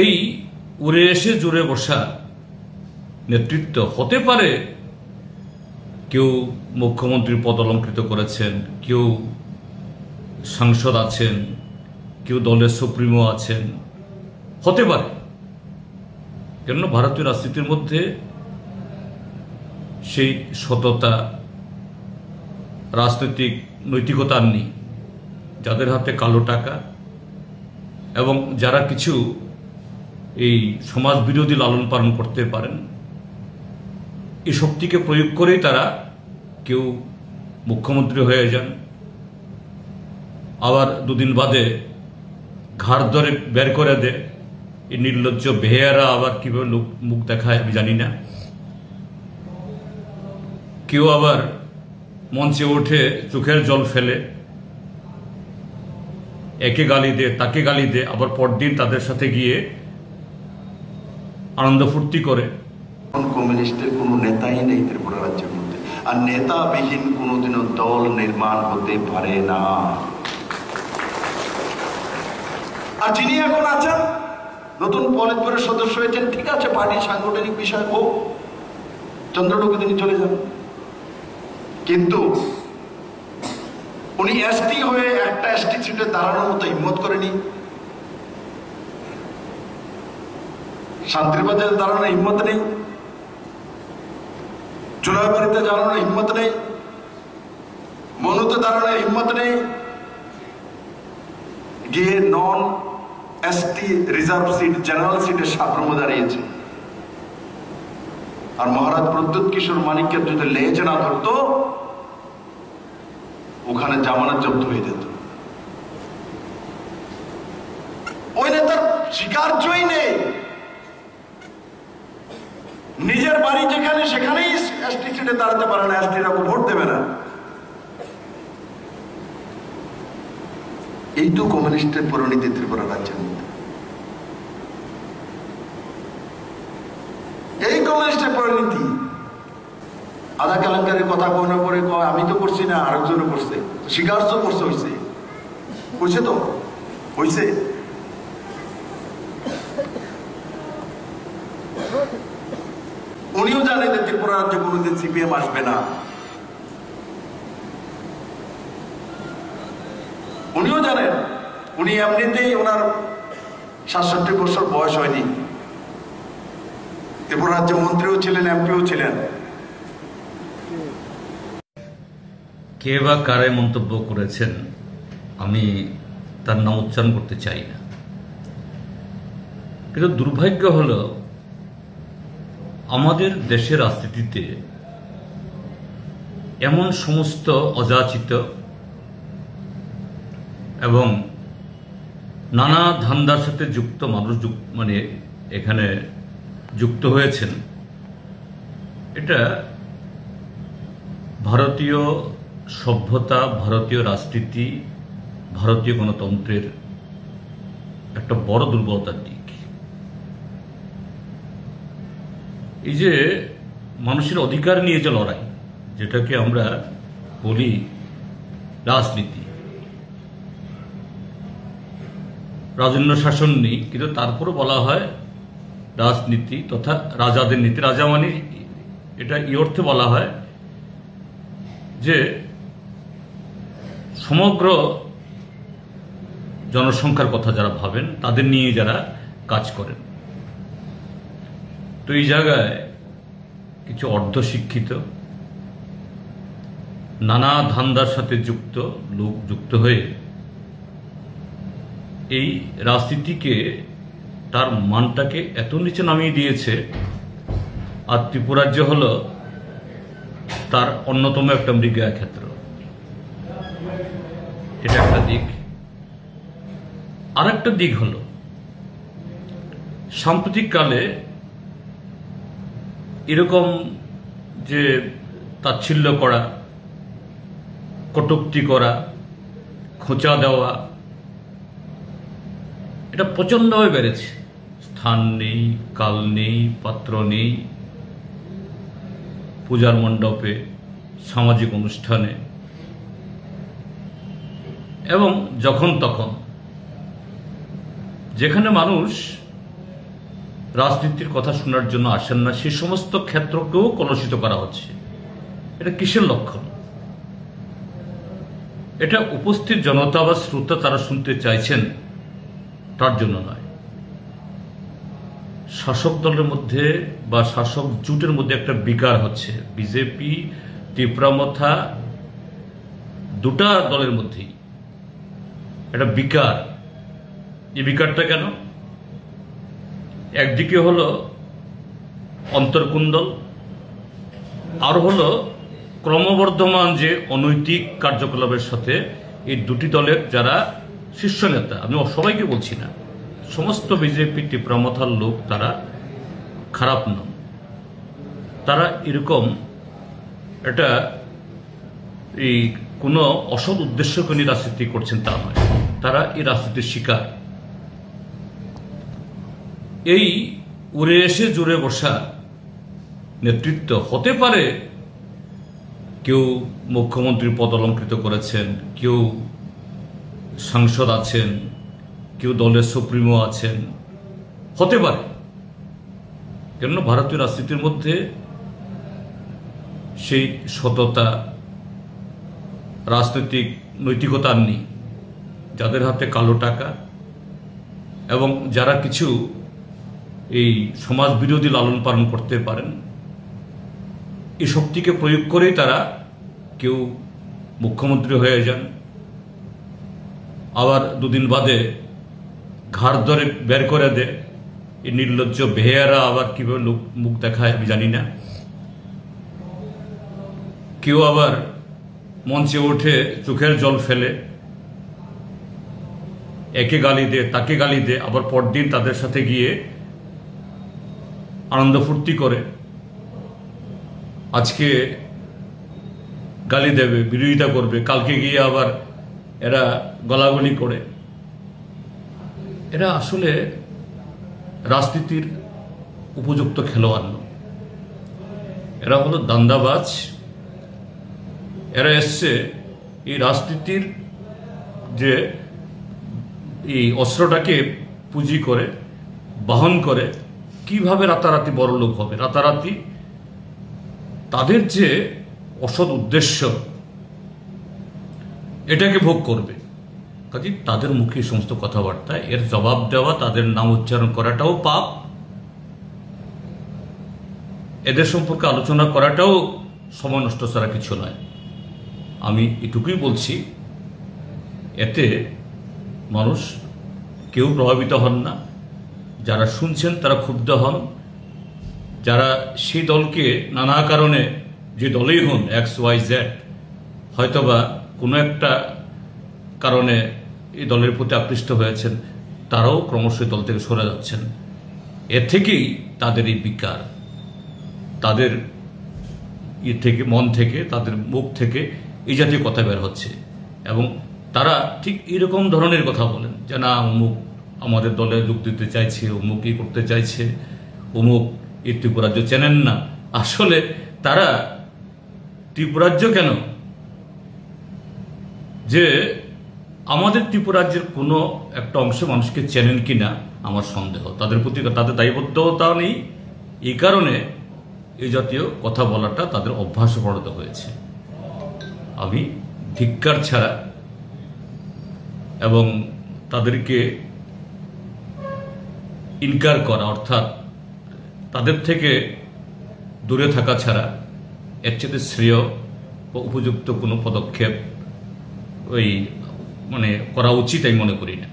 এই উড়ে এসে জুড়ে বসা নেতৃত্ব হতে পারে কেউ মুখ্যমন্ত্রীর পদ অলঙ্কৃত করেছেন, কেউ সাংসদ আছেন, কেউ দলের সুপ্রিমো আছেন, হতে পারে। কেননা ভারতীয় রাজনীতির মধ্যে সেই সততা, রাজনৈতিক নৈতিকতা নেই। যাদের হাতে কালো টাকা এবং যারা কিছু এই সমাজ বিরোধী লালন পালন করতে পারেন, এই শক্তিকে প্রয়োগ করেই তারা কেউ মুখ্যমন্ত্রী হয়ে যান, আবার দুদিন বাদে ঘাড় ধরে বের করে দেয়। এই নির্লজ্জ বেহেয়ারা আবার কিভাবে মুখ দেখায় আমি জানি না। কেউ আবার মঞ্চে উঠে চোখের জল ফেলে, একে গালি দে, তাকে গালি দে, আবার পরদিন তাদের সাথে গিয়ে আনন্দ ফুর্তি করে। কমিউনিস্টের কোন নেতাই নেই ত্রিপুরা রাজ্যের মধ্যে, আর নেতাবিহীন কোনোদিনও দল নির্মাণ হতে পারে না। আর যিনি এখন আছেন, নতুন পলিটব্যুরোর সদস্য হয়েছেন, ঠিক আছে, পার্টির সাংগঠনিক বিষয় হোক, চন্দ্রটুকু তিনি চলে যান, কিন্তু উনি এসটি হয়ে একটা এসটি সিটে দাঁড়ানোর মতো হিম্মত করেনি, শান্তিরবাজারে দাঁড়ানোর হিম্মত নেই, চোরাবাড়িতে দাঁড়ানোর হিম্মত নেই, মনুতে দাঁড়ানোর হিম্মত নেই, গিয়ে non ST reserve seat, general সিটে সাপ্রমে দাঁড়িয়েছে। আর মহারাজ প্রদ্যুৎ কিশোর মানিকের যদি লেজ না ধরতো, ওখানে জামানত জব্দ হয়ে যেত। ওই নেতার স্বীকার্যই নেই, নিজের বাড়ি যেখানে সেখানেই এসটি সিটে দাঁড়াতে পারে না, এসটিরা ভোট দেবে না। এই তো কমিউনিস্টের পরিণতি ত্রিপুরা রাজ্যের মধ্যে। এই কমিউনিস্টের পরিণতি। আধা কেলেঙ্কারির কথা মনে পড়ে কয় আমি তো করছি না, আরেকজনও করছে, স্বীকার তো করছে, হয়েছে, হয়েছে তো হয়েছে। উনিও জানেন যে ত্রিপুরা রাজ্যে কোনোদিন সিপিএম আসবে না, উনিও জানেন। উনি এমনিতেই ওনার ৬৭ বছর বয়স হয়নি, ত্রিপুরা রাজ্য মন্ত্রীও ছিলেন, এমপিও ছিলেন। কে বা কারে মন্তব্য করেছেন আমি তার নাম উচ্চারণ করতে চাই না, কিন্তু দুর্ভাগ্য হলো আমাদের দেশের রাজনীতিতে এমন সমস্ত অযাচিত এবং নানা ধান্দার সাথে যুক্ত মানুষ মানে এখানে যুক্ত হয়েছেন। এটা ভারতীয় সভ্যতা, ভারতীয় রাজনীতি, ভারতীয় গণতন্ত্রের একটা বড় দুর্বলতার দিক। এই যে মানুষের অধিকার নিয়ে যে লড়াই, যেটাকে আমরা বলি রাজনীতি, রাজন্য শাসন নেই, কিন্তু তারপরও বলা হয় রাজনীতি তথা রাজাদের নীতি। রাজা মানে এটা এই অর্থে বলা হয় যে সমগ্র জনসংখ্যার কথা যারা ভাবেন, তাদের নিয়ে যারা কাজ করেন। তো এই জায়গায় কিছু অর্ধশিক্ষিত, নানা ধান্দার সাথে যুক্ত লোক যুক্ত হয়ে এই রাজনীতিকে, তার মানটাকে এত নিচে নামিয়ে দিয়েছে। আর ত্রিপুরাজ্য হল তার অন্যতম একটা মৃগয়া ক্ষেত্র। এটা একটা দিক। আর একটা দিক হলো সাম্প্রতিককালে এরকম যে তাচ্ছিল্য করা, কটূক্তি করা, খোঁচা দেওয়া, এটা প্রচণ্ডভাবে বেড়েছে। স্থান নেই, কাল নেই, পাত্র নেই, পূজার মণ্ডপে, সামাজিক অনুষ্ঠানে এবং যখন তখন, যেখানে মানুষ রাজনীতির কথা শোনার জন্য আসেন না, সে সমস্ত ক্ষেত্রকেও কলুষিত করা হচ্ছে। এটা কিসের লক্ষণ? এটা উপস্থিত জনতা বা শ্রোতা তারা শুনতে চাইছেন তার জন্য নয়, শাসক দলের মধ্যে বা শাসক জোটের মধ্যে একটা বিকার হচ্ছে। বিজেপি তীব্রামথা দুটা দলের মধ্যেই একটা বিকার। এই বিকারটা কেন? একদিকে হলো অন্তর্কুণ্ডল, আর হলো ক্রমবর্ধমান যে অনৈতিক কার্যকলাপের সাথে এই দুটি দলের যারা শীর্ষ নেতা, আমি সবাইকে বলছি না, সমস্ত বিজেপি তীব্রামথার লোক তারা খারাপ নন, তারা এরকম এটা এই কোনো অসৎ উদ্দেশ্যকে নিয়ে রাজনীতি করছেন তা নয়, তারা এই রাজনীতির শিকার। এই উড়ে এসে জুড়ে বসা নেতৃত্ব হতে পারে কেউ মুখ্যমন্ত্রীর পদ অলঙ্কৃত করেছেন, কেউ সাংসদ আছেন, কেউ দলের সুপ্রিমো আছেন, হতে পারে। কেননা ভারতীয় রাজনীতির মধ্যে সেই সততা রাজনৈতিক নৈতিকতা নেই। যাদের হাতে কালো টাকা এবং যারা কিছু এই সমাজ বিরোধী লালন পালন করতে পারেন, এই শক্তিকে প্রয়োগ করেই তারা কেউ মুখ্যমন্ত্রী হয়ে যান, আবার দুদিন বাদে ঘাড় ধরে বের করে দেয়। এই নির্লজ্জ বেহেয়ারা আবার কিভাবে মুখ দেখায় আমি জানি না। কেউ আবার মঞ্চে ওঠে চোখের জল ফেলে, একে গালি দে তাকে গালি দে, আবার পরদিন তাদের সাথে গিয়ে আনন্দ ফুর্তি করে। আজকে গালি দেবে, বিরোধিতা করবে, কালকে গিয়ে আবার এরা গলাগলি করে। এরা আসলে রাজনীতির উপযুক্ত খেলোয়াড় নয়, এরা হলো দান্দাবাজ। এরা এসছে এই রাজনীতির যে এই অস্ত্রটাকে পুঁজি করে বহন করে কিভাবে রাতারাতি বড় লোক হবে, রাতারাতি তাদের যে অসৎ উদ্দেশ্য এটাকে ভোগ করবে। কাজে তাদের মুখে সমস্ত কথাবার্তা, এর জবাব দেওয়া, তাদের নাম উচ্চারণ করাটাও পাপ, এদের সম্পর্কে আলোচনা করাটাও সময় নষ্ট ছাড়া কিছু নয়। আমি এটুকুই বলছি, এতে মানুষ কেউ প্রভাবিত হন না। যারা শুনছেন তারা ক্ষুব্ধ হন, যারা সেই দলকে নানা কারণে, যে দলেই হন XYZ, হয়তোবা কোনো একটা কারণে এই দলের প্রতি আকৃষ্ট হয়েছেন, তারাও ক্রমশ দল থেকে সরে যাচ্ছেন। এর থেকেই তাদের এই বিকার, তাদের থেকে মন থেকে, তাদের মুখ থেকে এই জাতীয় কথা বের হচ্ছে। এবং তারা ঠিক এরকম ধরনের কথা বলেন যে না, অমুক আমাদের দলে যোগ দিতে চাইছে, অমুক ই করতে চাইছে, অমুক এই ত্রিপুরাজ্য চেনেন না। আসলে তারা ত্রিপুরাজ্য কেন, যে আমাদের ত্রিপুরাজ্যের কোনো একটা অংশ মানুষকে চেনেন কিনা আমার সন্দেহ। তাদের প্রতি তাদের দায়বদ্ধতা নেই, এই কারণে এই জাতীয় কথা বলাটা তাদের অভ্যাসে পরিণত হয়েছে। আমি ধিক্কার ছাড়া এবং তাদেরকে ইনকার করা, অর্থাৎ তাদের থেকে দূরে থাকা ছাড়া এর চেয়ে শ্রেয় ও উপযুক্ত কোনো পদক্ষেপ করা উচিত আমি মনে করি না।